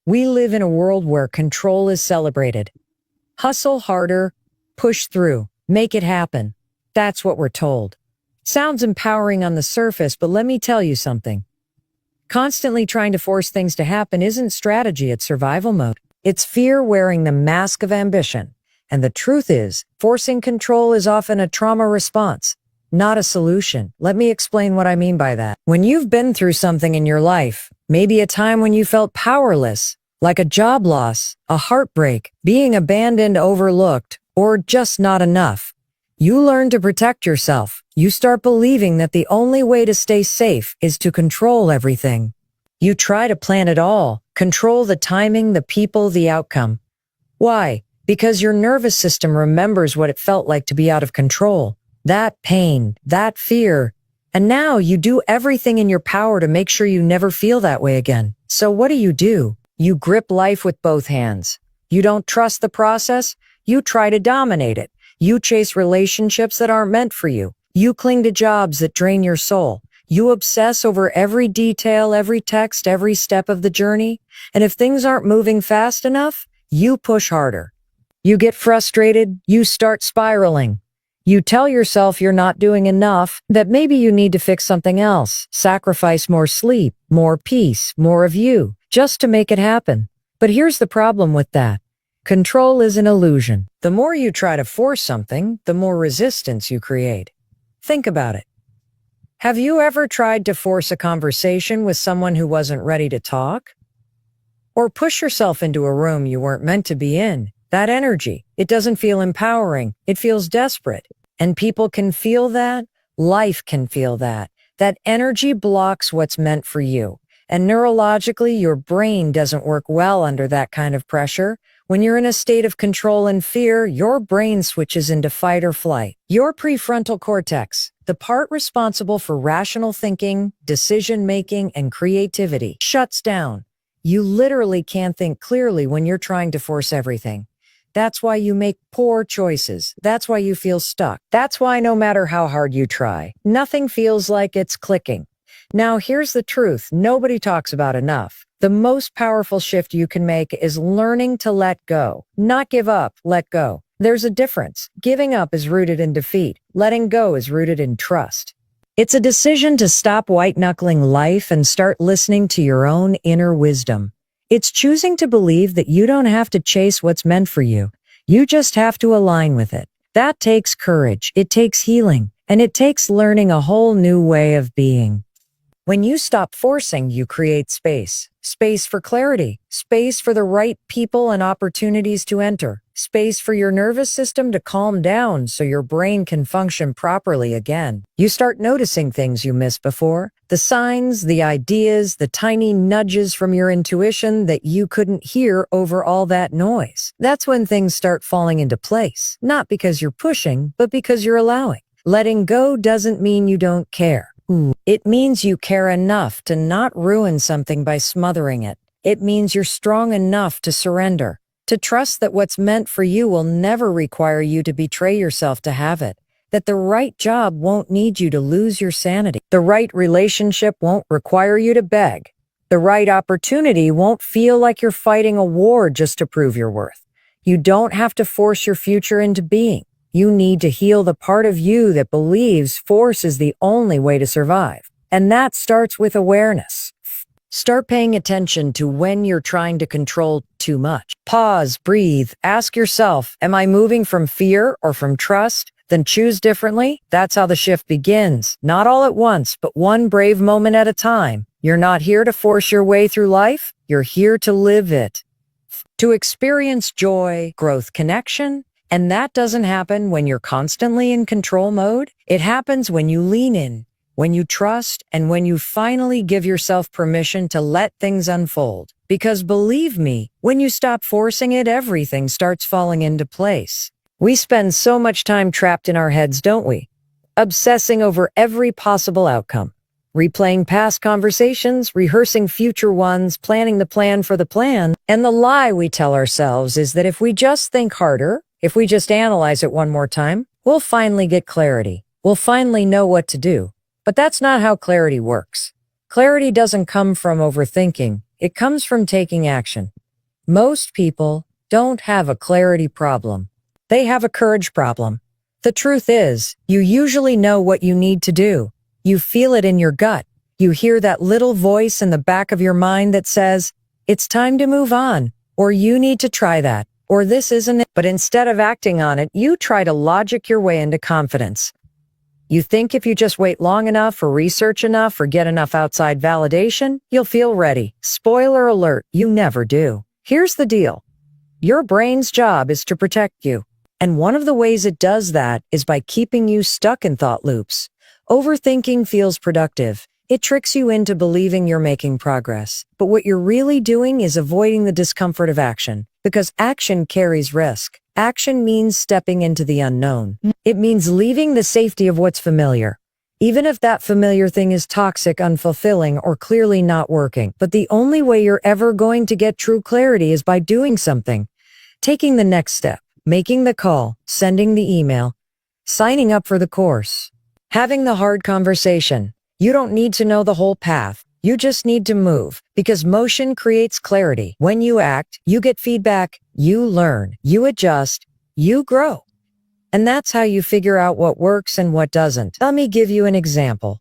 We live in a world where control is celebrated. Hustle harder, push through, make it happen. That's what we're told. Sounds empowering on the surface, but let me tell you something. Constantly trying to force things to happen isn't strategy, it's survival mode. It's fear wearing the mask of ambition. And the truth is, forcing control is often a trauma response, not a solution. Let me explain what I mean by that. When you've been through something in your life, maybe a time when you felt powerless, like a job loss, a heartbreak, being abandoned, overlooked, or just not enough, you learn to protect yourself. You start believing that the only way to stay safe is to control everything. You try to plan it all, control the timing, the people, the outcome. Why? Because your nervous system remembers what it felt like to be out of control. That pain, that fear. And now you do everything in your power to make sure you never feel that way again. So what do? You grip life with both hands. You don't trust the process. You try to dominate it. You chase relationships that aren't meant for you. You cling to jobs that drain your soul. You obsess over every detail, every text, every step of the journey. And if things aren't moving fast enough, you push harder. You get frustrated. You start spiraling. You tell yourself you're not doing enough, that maybe you need to fix something else, sacrifice more sleep, more peace, more of you, just to make it happen. But here's the problem with that. Control is an illusion. The more you try to force something, the more resistance you create. Think about it. Have you ever tried to force a conversation with someone who wasn't ready to talk? Or push yourself into a room you weren't meant to be in? That energy, it doesn't feel empowering. It feels desperate. And people can feel that. Life can feel that. That energy blocks what's meant for you. And neurologically, your brain doesn't work well under that kind of pressure. When you're in a state of control and fear, your brain switches into fight or flight. Your prefrontal cortex, the part responsible for rational thinking, decision-making, and creativity, shuts down. You literally can't think clearly when you're trying to force everything. That's why you make poor choices. That's why you feel stuck. That's why no matter how hard you try, nothing feels like it's clicking. Now, here's the truth nobody talks about enough. The most powerful shift you can make is learning to let go. Not give up, let go. There's a difference. Giving up is rooted in defeat. Letting go is rooted in trust. It's a decision to stop white-knuckling life and start listening to your own inner wisdom. It's choosing to believe that you don't have to chase what's meant for you. You just have to align with it. That takes courage. It takes healing. And it takes learning a whole new way of being. When you stop forcing, you create space. Space for clarity. Space for the right people and opportunities to enter. Space for your nervous system to calm down so your brain can function properly again. You start noticing things you missed before. The signs, the ideas, the tiny nudges from your intuition that you couldn't hear over all that noise. That's when things start falling into place. Not because you're pushing, but because you're allowing. Letting go doesn't mean you don't care. It means you care enough to not ruin something by smothering it. It means you're strong enough to surrender, to trust that what's meant for you will never require you to betray yourself to have it, that the right job won't need you to lose your sanity, the right relationship won't require you to beg, the right opportunity won't feel like you're fighting a war just to prove your worth. You don't have to force your future into being. You need to heal the part of you that believes force is the only way to survive. And that starts with awareness. Start paying attention to when you're trying to control too much. Pause, breathe, ask yourself, am I moving from fear or from trust? Then choose differently. That's how the shift begins. Not all at once, but one brave moment at a time. You're not here to force your way through life. You're here to live it. To experience joy, growth, connection. And that doesn't happen when you're constantly in control mode. It happens when you lean in, when you trust, and when you finally give yourself permission to let things unfold. Because believe me, when you stop forcing it, everything starts falling into place. We spend so much time trapped in our heads, don't we? Obsessing over every possible outcome. Replaying past conversations, rehearsing future ones, planning the plan for the plan. And the lie we tell ourselves is that if we just think harder, if we just analyze it one more time, we'll finally get clarity. We'll finally know what to do. But that's not how clarity works. Clarity doesn't come from overthinking. It comes from taking action. Most people don't have a clarity problem. They have a courage problem. The truth is, you usually know what you need to do. You feel it in your gut. You hear that little voice in the back of your mind that says, it's time to move on, or you need to try that, or this isn't it. But instead of acting on it, you try to logic your way into confidence. You think if you just wait long enough or research enough or get enough outside validation, you'll feel ready. Spoiler alert, you never do. Here's the deal. Your brain's job is to protect you. And one of the ways it does that is by keeping you stuck in thought loops. Overthinking feels productive. It tricks you into believing you're making progress. But what you're really doing is avoiding the discomfort of action, because action carries risk. Action means stepping into the unknown. It means leaving the safety of what's familiar, even if that familiar thing is toxic, unfulfilling, or clearly not working. But the only way you're ever going to get true clarity is by doing something, taking the next step, making the call, sending the email, signing up for the course, having the hard conversation. You don't need to know the whole path. You just need to move, because motion creates clarity. When you act, you get feedback, you learn, you adjust, you grow. And that's how you figure out what works and what doesn't. Let me give you an example.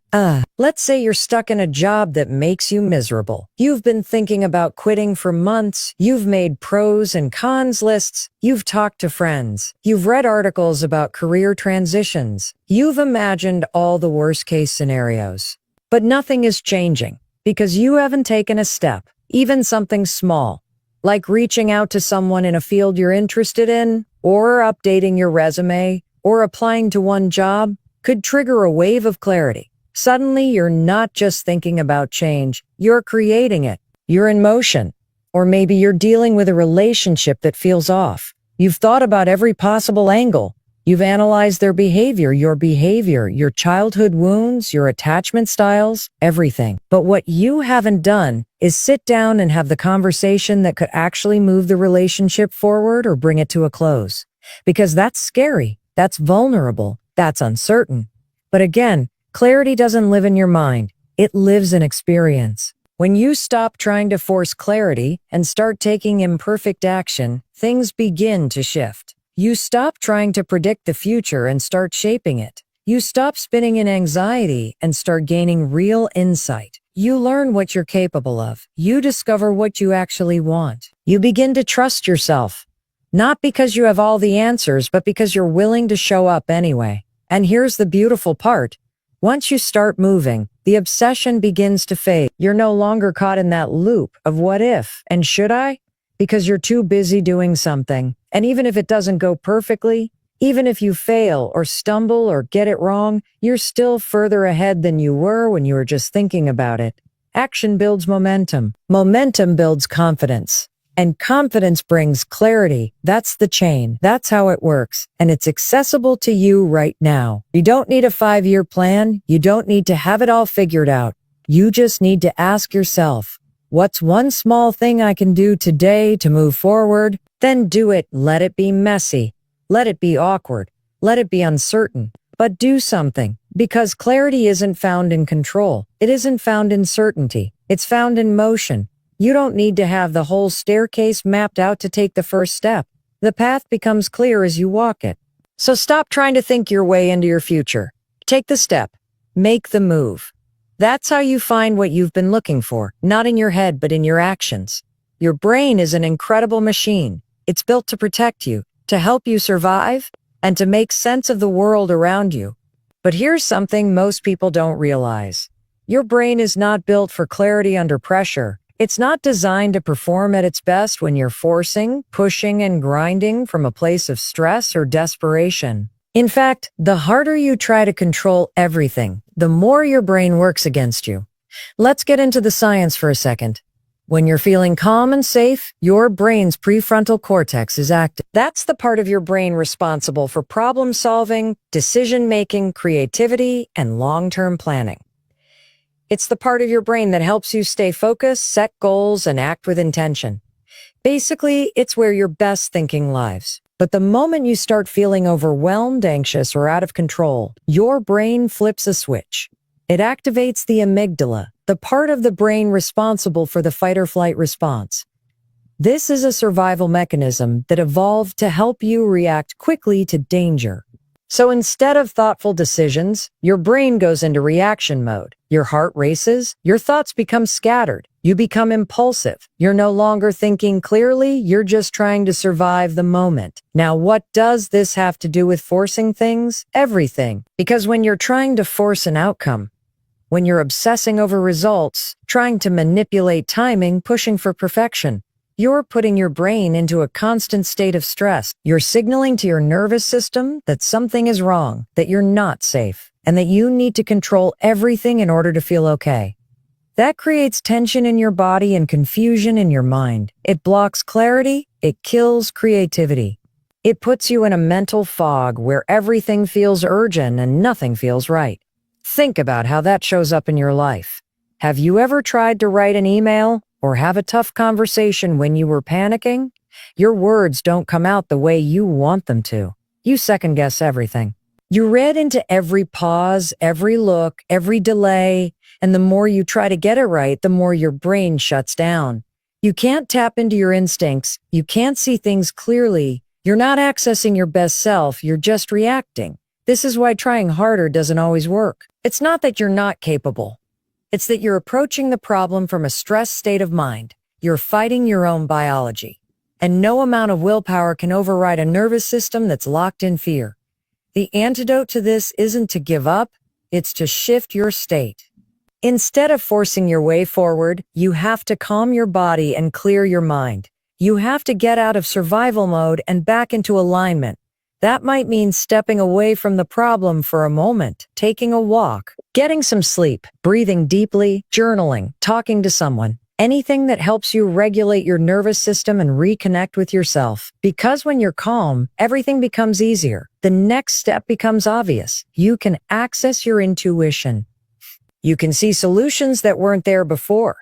Let's say you're stuck in a job that makes you miserable. You've been thinking about quitting for months. You've made pros and cons lists. You've talked to friends. You've read articles about career transitions. You've imagined all the worst case scenarios. But nothing is changing because you haven't taken a step, even something small, like reaching out to someone in a field you're interested in, or updating your resume, or applying to one job, could trigger a wave of clarity. Suddenly, you're not just thinking about change, you're creating it. You're in motion. Or maybe you're dealing with a relationship that feels off. You've thought about every possible angle. You've analyzed their behavior, your childhood wounds, your attachment styles, everything. But what you haven't done is sit down and have the conversation that could actually move the relationship forward or bring it to a close. Because that's scary, that's vulnerable, that's uncertain. But again, clarity doesn't live in your mind, it lives in experience. When you stop trying to force clarity and start taking imperfect action, things begin to shift. You stop trying to predict the future and start shaping it. You stop spinning in anxiety and start gaining real insight. You learn what you're capable of. You discover what you actually want. You begin to trust yourself. Not because you have all the answers, but because you're willing to show up anyway. And here's the beautiful part. Once you start moving, the obsession begins to fade. You're no longer caught in that loop of what if and should I? Because you're too busy doing something. And even if it doesn't go perfectly, even if you fail or stumble or get it wrong, you're still further ahead than you were when you were just thinking about it. Action builds momentum. Momentum builds confidence. And confidence brings clarity. That's the chain. That's how it works. And it's accessible to you right now. You don't need a 5-year plan. You don't need to have it all figured out. You just need to ask yourself, what's one small thing I can do today to move forward? Then do it. Let it be messy. Let it be awkward. Let it be uncertain. But do something. Because clarity isn't found in control. It isn't found in certainty. It's found in motion. You don't need to have the whole staircase mapped out to take the first step. The path becomes clear as you walk it. So stop trying to think your way into your future. Take the step. Make the move. That's how you find what you've been looking for, not in your head, but in your actions. Your brain is an incredible machine. It's built to protect you, to help you survive, and to make sense of the world around you. But here's something most people don't realize. Your brain is not built for clarity under pressure. It's not designed to perform at its best when you're forcing, pushing, and grinding from a place of stress or desperation. In fact, the harder you try to control everything, the more your brain works against you. Let's get into the science for a second. When you're feeling calm and safe, your brain's prefrontal cortex is active. That's the part of your brain responsible for problem solving, decision-making, creativity, and long-term planning. It's the part of your brain that helps you stay focused, set goals, and act with intention. Basically, it's where your best thinking lives. But the moment you start feeling overwhelmed, anxious, or out of control, your brain flips a switch. It activates the amygdala, the part of the brain responsible for the fight or flight response. This is a survival mechanism that evolved to help you react quickly to danger. So instead of thoughtful decisions, your brain goes into reaction mode. Your heart races, your thoughts become scattered, you become impulsive. You're no longer thinking clearly, you're just trying to survive the moment. Now, what does this have to do with forcing things? Everything. Because when you're trying to force an outcome, when you're obsessing over results, trying to manipulate timing, pushing for perfection, you're putting your brain into a constant state of stress. You're signaling to your nervous system that something is wrong, that you're not safe, and that you need to control everything in order to feel okay. That creates tension in your body and confusion in your mind. It blocks clarity. It kills creativity. It puts you in a mental fog where everything feels urgent and nothing feels right. Think about how that shows up in your life. Have you ever tried to write an email or have a tough conversation when you were panicking? Your words don't come out the way you want them to. You second-guess everything. You read into every pause, every look, every delay, and the more you try to get it right, the more your brain shuts down. You can't tap into your instincts. You can't see things clearly. You're not accessing your best self. You're just reacting. This is why trying harder doesn't always work. It's not that you're not capable. It's that you're approaching the problem from a stressed state of mind. You're fighting your own biology. And no amount of willpower can override a nervous system that's locked in fear. The antidote to this isn't to give up, it's to shift your state. Instead of forcing your way forward, you have to calm your body and clear your mind. You have to get out of survival mode and back into alignment. That might mean stepping away from the problem for a moment, taking a walk, getting some sleep, breathing deeply, journaling, talking to someone. Anything that helps you regulate your nervous system and reconnect with yourself. Because when you're calm, everything becomes easier. The next step becomes obvious. You can access your intuition. You can see solutions that weren't there before.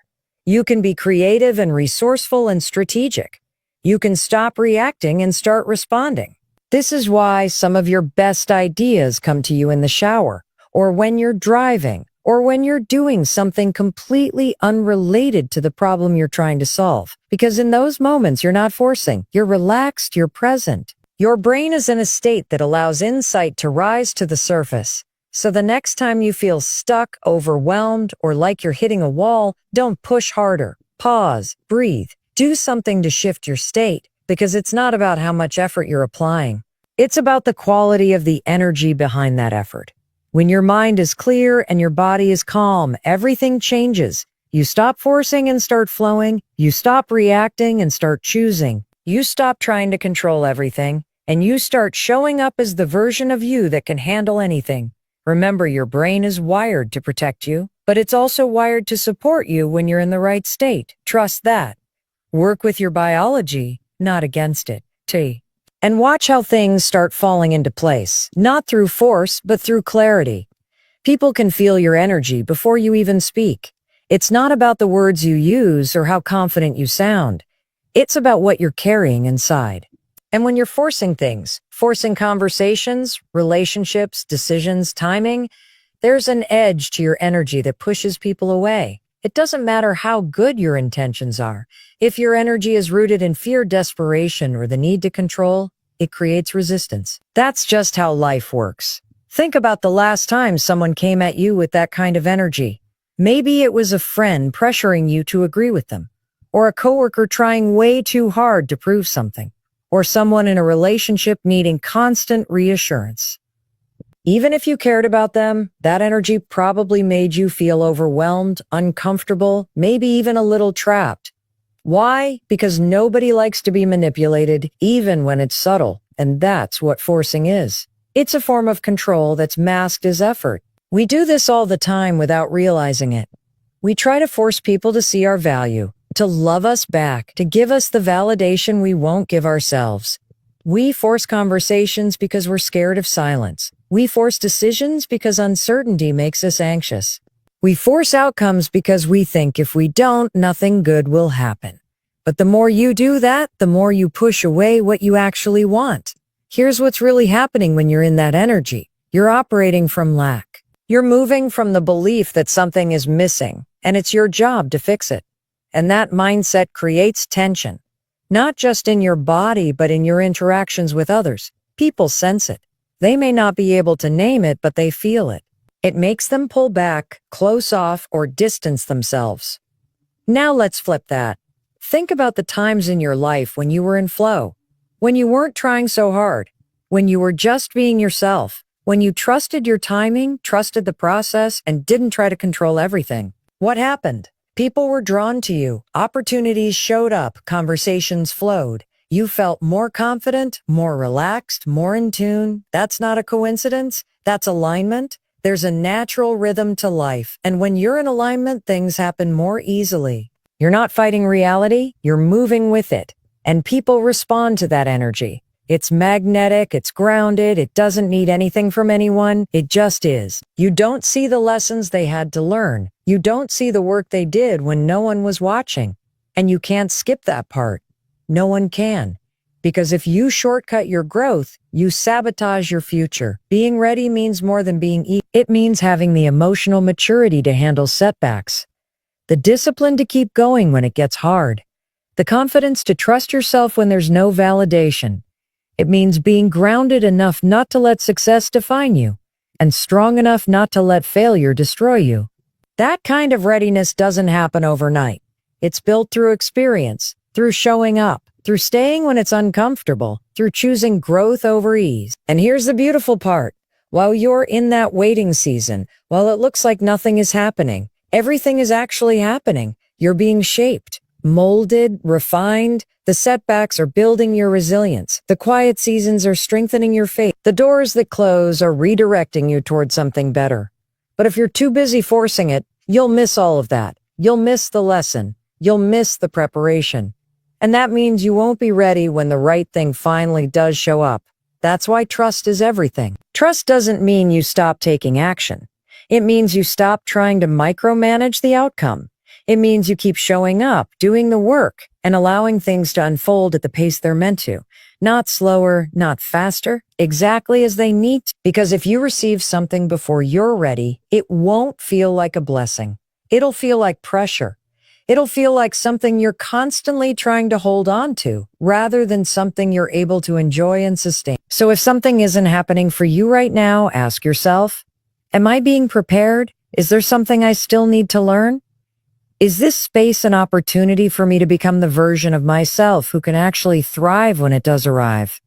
You can be creative and resourceful and strategic. You can stop reacting and start responding. This is why some of your best ideas come to you in the shower, or when you're driving, or when you're doing something completely unrelated to the problem you're trying to solve. Because in those moments, you're not forcing. You're relaxed, you're present. Your brain is in a state that allows insight to rise to the surface. So the next time you feel stuck, overwhelmed, or like you're hitting a wall, don't push harder. Pause, breathe, do something to shift your state. Because it's not about how much effort you're applying. It's about the quality of the energy behind that effort. When your mind is clear and your body is calm, everything changes. You stop forcing and start flowing. You stop reacting and start choosing. You stop trying to control everything, and you start showing up as the version of you that can handle anything. Remember, your brain is wired to protect you, but it's also wired to support you when you're in the right state. Trust that. Work with your biology, not against it. And watch how things start falling into place, not through force, but through clarity. People can feel your energy before you even speak. It's not about the words you use or how confident you sound. It's about what you're carrying inside. And when you're forcing things, forcing conversations, relationships, decisions, timing, there's an edge to your energy that pushes people away. It doesn't matter how good your intentions are. If your energy is rooted in fear, desperation, or the need to control, it creates resistance. That's just how life works. Think about the last time someone came at you with that kind of energy. Maybe it was a friend pressuring you to agree with them, or a coworker trying way too hard to prove something, or someone in a relationship needing constant reassurance. Even if you cared about them, that energy probably made you feel overwhelmed, uncomfortable, maybe even a little trapped. Why? Because nobody likes to be manipulated, even when it's subtle. And that's what forcing is. It's a form of control that's masked as effort. We do this all the time without realizing it. We try to force people to see our value, to love us back, to give us the validation we won't give ourselves. We force conversations because we're scared of silence. We force decisions because uncertainty makes us anxious. We force outcomes because we think if we don't, nothing good will happen. But the more you do that, the more you push away what you actually want. Here's what's really happening when you're in that energy. You're operating from lack. You're moving from the belief that something is missing and it's your job to fix it. And that mindset creates tension, not just in your body, but in your interactions with others. People sense it. They may not be able to name it, but they feel it. It makes them pull back, close off, or distance themselves. Now let's flip that. Think about the times in your life when you were in flow, when you weren't trying so hard, when you were just being yourself, when you trusted your timing, trusted the process, and didn't try to control everything. What happened? People were drawn to you, opportunities showed up, conversations flowed. You felt more confident, more relaxed, more in tune. That's not a coincidence. That's alignment. There's a natural rhythm to life, and when you're in alignment, things happen more easily. You're not fighting reality, you're moving with it, and people respond to that energy. It's magnetic, it's grounded, it doesn't need anything from anyone, it just is. You don't see the lessons they had to learn. You don't see the work they did when no one was watching, and you can't skip that part. No one can. Because if you shortcut your growth, you sabotage your future. Being ready means more than being easy. It means having the emotional maturity to handle setbacks, the discipline to keep going when it gets hard, the confidence to trust yourself when there's no validation. It means being grounded enough not to let success define you, and strong enough not to let failure destroy you. That kind of readiness doesn't happen overnight. It's built through experience, through showing up, through staying when it's uncomfortable, through choosing growth over ease. And here's the beautiful part. While you're in that waiting season, while it looks like nothing is happening, everything is actually happening. You're being shaped, molded, refined. The setbacks are building your resilience. The quiet seasons are strengthening your faith. The doors that close are redirecting you toward something better. But if you're too busy forcing it, you'll miss all of that. You'll miss the lesson. You'll miss the preparation. And that means you won't be ready when the right thing finally does show up. That's why trust is everything. Trust doesn't mean you stop taking action. It means you stop trying to micromanage the outcome. It means you keep showing up, doing the work, and allowing things to unfold at the pace they're meant to. Not slower, not faster, exactly as they need to. Because if you receive something before you're ready, it won't feel like a blessing. It'll feel like pressure. It'll feel like something you're constantly trying to hold on to, rather than something you're able to enjoy and sustain. So if something isn't happening for you right now, ask yourself, am I being prepared? Is there something I still need to learn? Is this space an opportunity for me to become the version of myself who can actually thrive when it does arrive?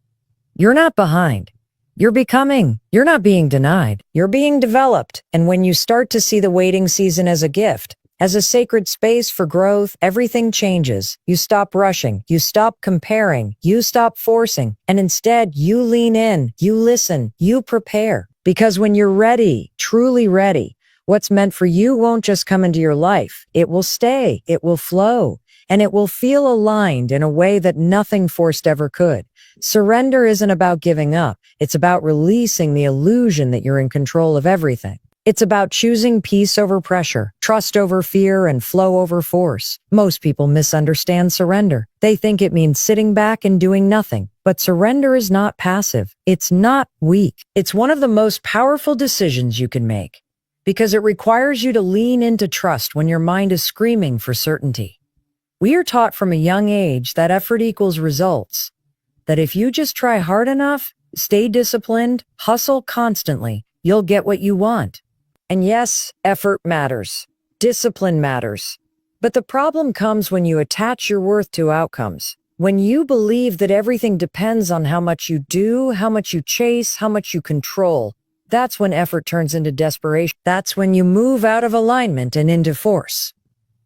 You're not behind. You're becoming. You're not being denied. You're being developed. And when you start to see the waiting season as a gift, as a sacred space for growth, everything changes. You stop rushing. You stop comparing. You stop forcing. And instead, you lean in. You listen. You prepare. Because when you're ready, truly ready, what's meant for you won't just come into your life. It will stay. It will flow. And it will feel aligned in a way that nothing forced ever could. Surrender isn't about giving up. It's about releasing the illusion that you're in control of everything. It's about choosing peace over pressure, trust over fear, and flow over force. Most people misunderstand surrender. They think it means sitting back and doing nothing. But surrender is not passive. It's not weak. It's one of the most powerful decisions you can make, because it requires you to lean into trust when your mind is screaming for certainty. We are taught from a young age that effort equals results, that if you just try hard enough, stay disciplined, hustle constantly, you'll get what you want. And yes, effort matters. Discipline matters. But the problem comes when you attach your worth to outcomes. When you believe that everything depends on how much you do, how much you chase, how much you control, that's when effort turns into desperation. That's when you move out of alignment and into force.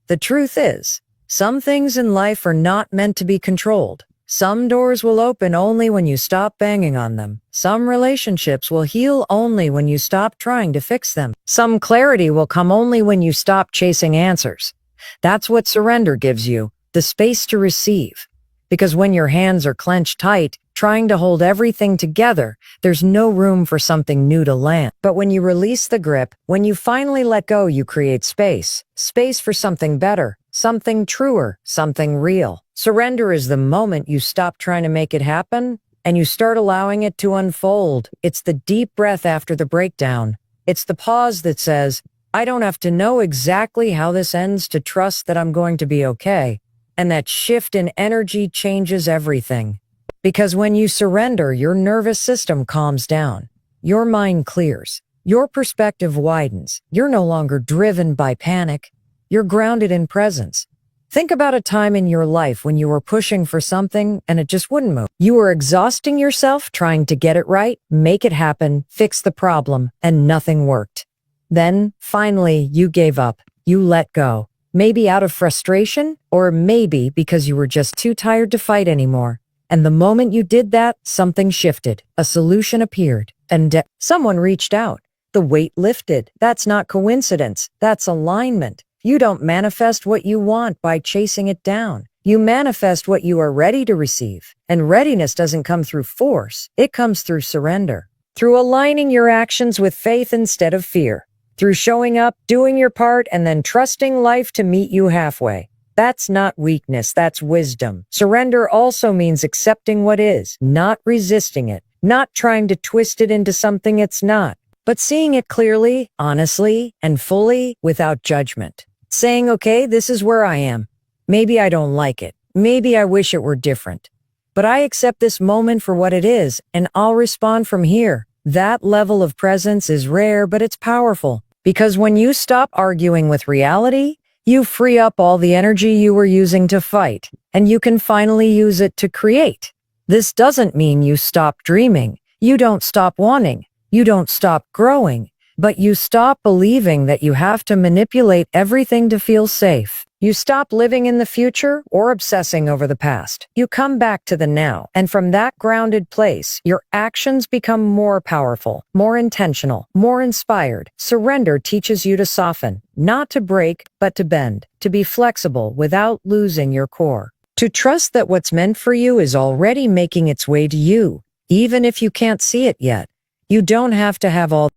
The truth is, some things in life are not meant to be controlled. Some doors will open only when you stop banging on them. Some relationships will heal only when you stop trying to fix them. Some clarity will come only when you stop chasing answers. That's what surrender gives you, the space to receive. Because when your hands are clenched tight, trying to hold everything together, there's no room for something new to land. But when you release the grip, when you finally let go, you create space. Space for something better, something truer, something real. Surrender is the moment you stop trying to make it happen and you start allowing it to unfold. It's the deep breath after the breakdown. It's the pause that says, I don't have to know exactly how this ends to trust that I'm going to be okay. And that shift in energy changes everything. Because when you surrender, your nervous system calms down. Your mind clears. Your perspective widens. You're no longer driven by panic. You're grounded in presence. Think about a time in your life when you were pushing for something and it just wouldn't move. You were exhausting yourself trying to get it right, make it happen, fix the problem, and nothing worked. Then, finally, you gave up. You let go. Maybe out of frustration, or maybe because you were just too tired to fight anymore. And the moment you did that, something shifted. A solution appeared. And someone reached out. The weight lifted. That's not coincidence. That's alignment. You don't manifest what you want by chasing it down. You manifest what you are ready to receive. And readiness doesn't come through force. It comes through surrender. Through aligning your actions with faith instead of fear. Through showing up, doing your part, and then trusting life to meet you halfway. That's not weakness, that's wisdom. Surrender also means accepting what is, not resisting it, not trying to twist it into something it's not, but seeing it clearly, honestly, and fully without judgment. Saying, okay, this is where I am. Maybe I don't like it. Maybe I wish it were different. But I accept this moment for what it is, and I'll respond from here. That level of presence is rare, but it's powerful. Because when you stop arguing with reality, you free up all the energy you were using to fight, and you can finally use it to create. This doesn't mean you stop dreaming. You don't stop wanting. You don't stop growing. But you stop believing that you have to manipulate everything to feel safe. You stop living in the future or obsessing over the past. You come back to the now, and from that grounded place, your actions become more powerful, more intentional, more inspired. Surrender teaches you to soften, not to break, but to bend, to be flexible without losing your core. To trust that what's meant for you is already making its way to you, even if you can't see it yet. You don't have to have all